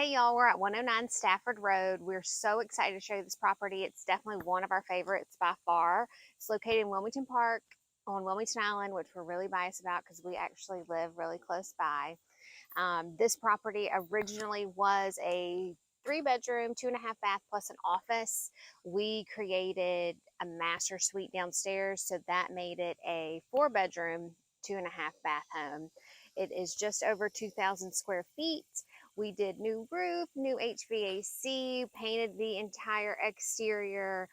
Hey y'all, we're at 109 Stafford Road. We're so excited to show you this property. It's definitely one of our favorites by far. It's located in Wilmington Park on Wilmington Island, which we're really biased about because we actually live really close by. This property originally was a 3-bedroom, 2.5 bath plus an office. We created a master suite downstairs, so that made it a 4-bedroom, 2.5 bath home. It is just over 2,000 square feet. We did new roof, new HVAC, painted the entire exterior.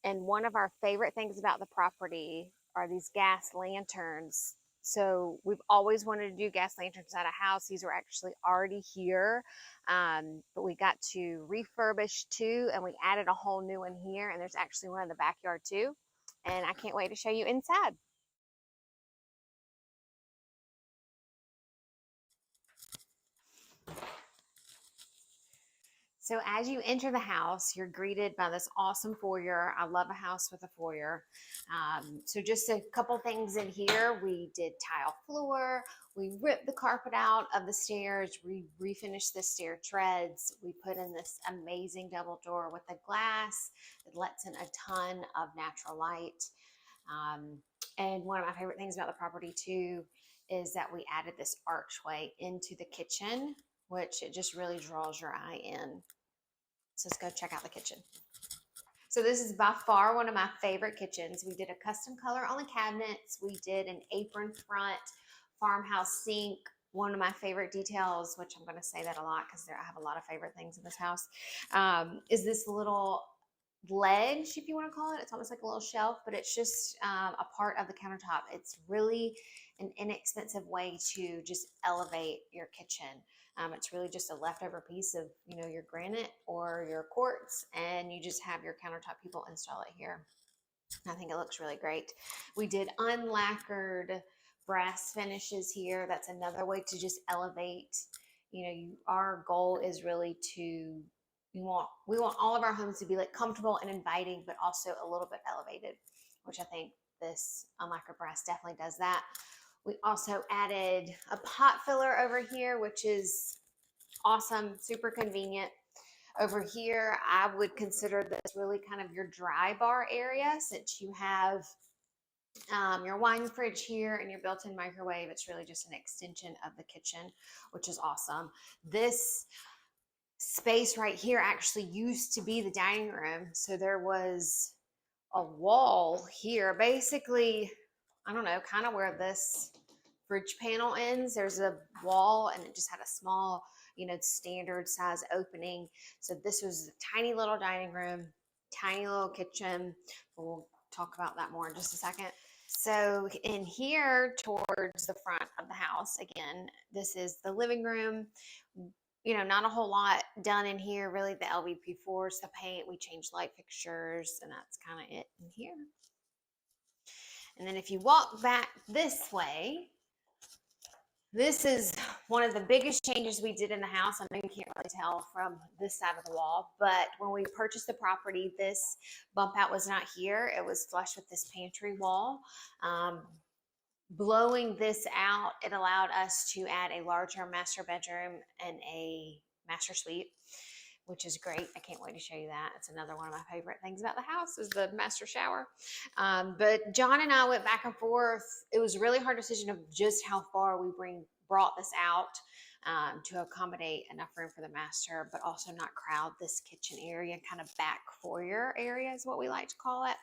And one of our favorite things about the property are these gas lanterns. So we've always wanted to do gas lanterns at a house. These were actually already here, but we got to refurbish 2, and we added a whole new one here. And there's actually one in the backyard too. And I can't wait to show you inside. So as you enter the house, you're greeted by this awesome foyer. I love a house with a foyer. So just a couple things in here. We did tile floor. We ripped the carpet out of the stairs. We refinished the stair treads. We put in this amazing double door with the glass. It lets in a ton of natural light. And one of my favorite things about the property too is that we added this archway into the kitchen, which it just really draws your eye in. So let's go check out the kitchen. So this is by far one of my favorite kitchens. We did a custom color on the cabinets. We did an apron front farmhouse sink. One of my favorite details, which I'm going to say that a lot because I have a lot of favorite things in this house, is this little ledge, if you want to call it. It's almost like a little shelf, but it's just a part of the countertop. It's really an inexpensive way to just elevate your kitchen. It's really just a leftover piece of, your granite or your quartz, and you just have your countertop people install it here. I think it looks really great. We did unlacquered brass finishes here. That's another way to just elevate. Our goal is really to we want all of our homes to be like comfortable and inviting, but also a little bit elevated, which I think this unlacquered brass definitely does that. We also added a pot filler over here, which is awesome, super convenient. Over here, I would consider this really kind of your dry bar area, since you have your wine fridge here and your built-in microwave. It's really just an extension of the kitchen, which is awesome. This space right here actually used to be the dining room. So there was a wall here, basically, I don't know, kind of where this fridge panel ends. There's a wall, and it just had a small, standard size opening. So this was a tiny little dining room, tiny little kitchen. We'll talk about that more in just a second. So in here towards the front of the house, again, this is the living room. Not a whole lot done in here, really. The LVP floors, the paint, we changed light fixtures, and that's kind of it in here. And then if you walk back this way, this is one of the biggest changes we did in the house. I know you can't really tell from this side of the wall, but when we purchased the property, this bump out was not here. It was flush with this pantry wall. Blowing this out, it allowed us to add a larger master bedroom and a master suite, which is great. I can't wait to show you that. It's another one of my favorite things about the house is the master shower. But John and I went back and forth. It was a really hard decision of just how far we brought this out to accommodate enough room for the master, but also not crowd this kitchen area, kind of back foyer area is what we like to call it.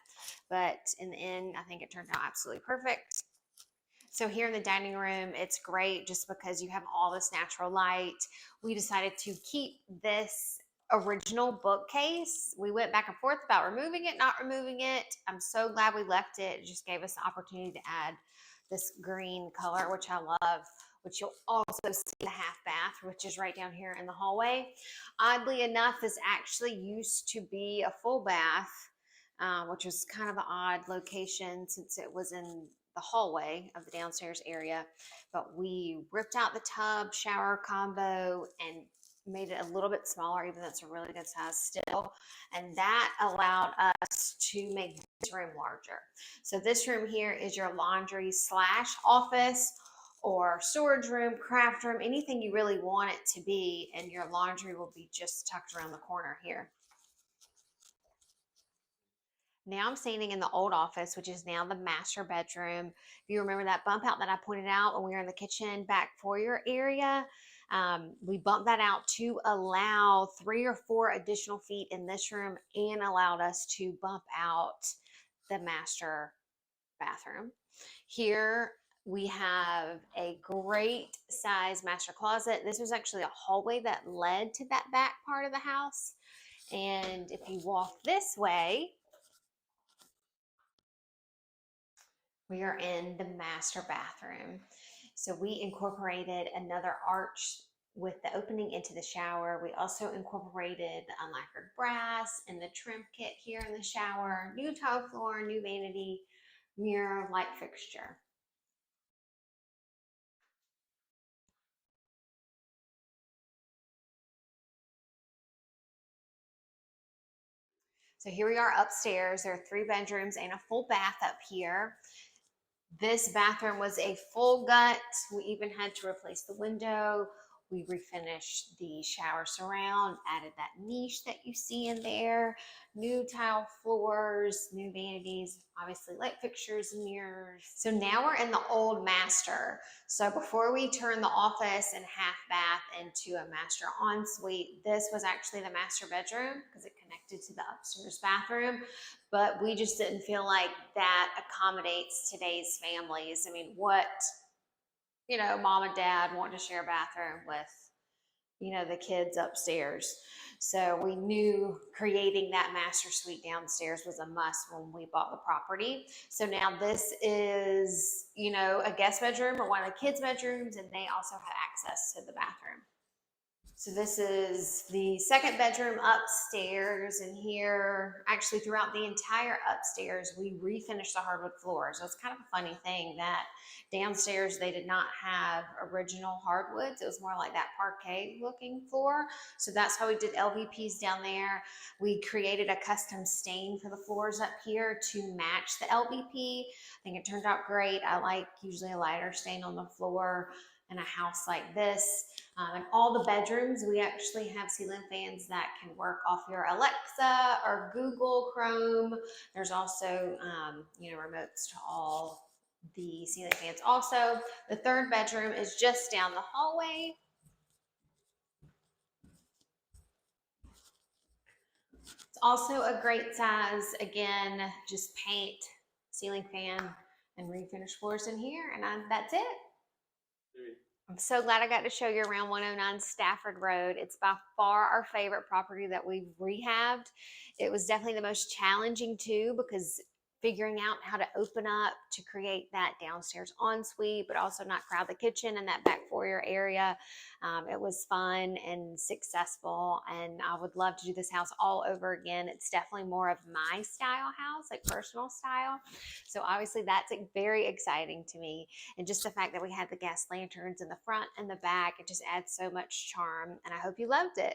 But in the end, I think it turned out absolutely perfect. So here in the dining room, it's great just because you have all this natural light. We decided to keep this original bookcase. We went back and forth about removing it, not removing it. I'm so glad we left it. It just gave us the opportunity to add this green color, which I love, which you'll also see the half bath, which is right down here in the hallway. Oddly enough, this actually used to be a full bath, which was kind of an odd location since it was in the hallway of the downstairs area, but we ripped out the tub shower combo and made it a little bit smaller, even though it's a really good size still. And that allowed us to make this room larger. So this room here is your laundry / office, or storage room, craft room, anything you really want it to be, and your laundry will be just tucked around the corner here. Now I'm standing in the old office, which is now the master bedroom. If you remember that bump out that I pointed out when we were in the kitchen back foyer area, we bumped that out to allow 3 or 4 additional feet in this room and allowed us to bump out the master bathroom. Here we have a great size master closet. This was actually a hallway that led to that back part of the house. And if you walk this way, we are in the master bathroom. So we incorporated another arch with the opening into the shower. We also incorporated the unlacquered brass and the trim kit here in the shower, new tile floor, new vanity, mirror, light fixture. So here we are upstairs. There are 3 bedrooms and a full bath up here. This bathroom was a full gut. We even had to replace the window. We refinished the shower surround, added that niche that you see in there, new tile floors, new vanities, obviously light fixtures and mirrors. So now we're in the old master. So before we turned the office and half bath into a master ensuite, this was actually the master bedroom because it connected to the upstairs bathroom. But we just didn't feel like that accommodates today's families. I mean, what, mom and dad want to share a bathroom with, the kids upstairs. So we knew creating that master suite downstairs was a must when we bought the property. So now this is, a guest bedroom or one of the kids' bedrooms, and they also have access to the bathroom. So this is the second bedroom upstairs, and here, actually throughout the entire upstairs, we refinished the hardwood floors. So it's kind of a funny thing that downstairs they did not have original hardwoods. It was more like that parquet looking floor. So that's how we did LVPs down there. We created a custom stain for the floors up here to match the LVP. I think it turned out great. I like usually a lighter stain on the floor in a house like this. In all the bedrooms, we actually have ceiling fans that can work off your Alexa or Google Chrome. There's also, remotes to all the ceiling fans. Also, the third bedroom is just down the hallway. It's also a great size. Again, just paint, ceiling fan, and refinish floors in here, and that's it. I'm so glad I got to show you around 109 Stafford Road. It's by far our favorite property that we've rehabbed. It was definitely the most challenging too, because figuring out how to open up to create that downstairs ensuite, but also not crowd the kitchen and that back foyer area. It was fun and successful, and I would love to do this house all over again. It's definitely more of my style house, like personal style. So obviously that's very exciting to me. And just the fact that we had the gas lanterns in the front and the back, it just adds so much charm. And I hope you loved it.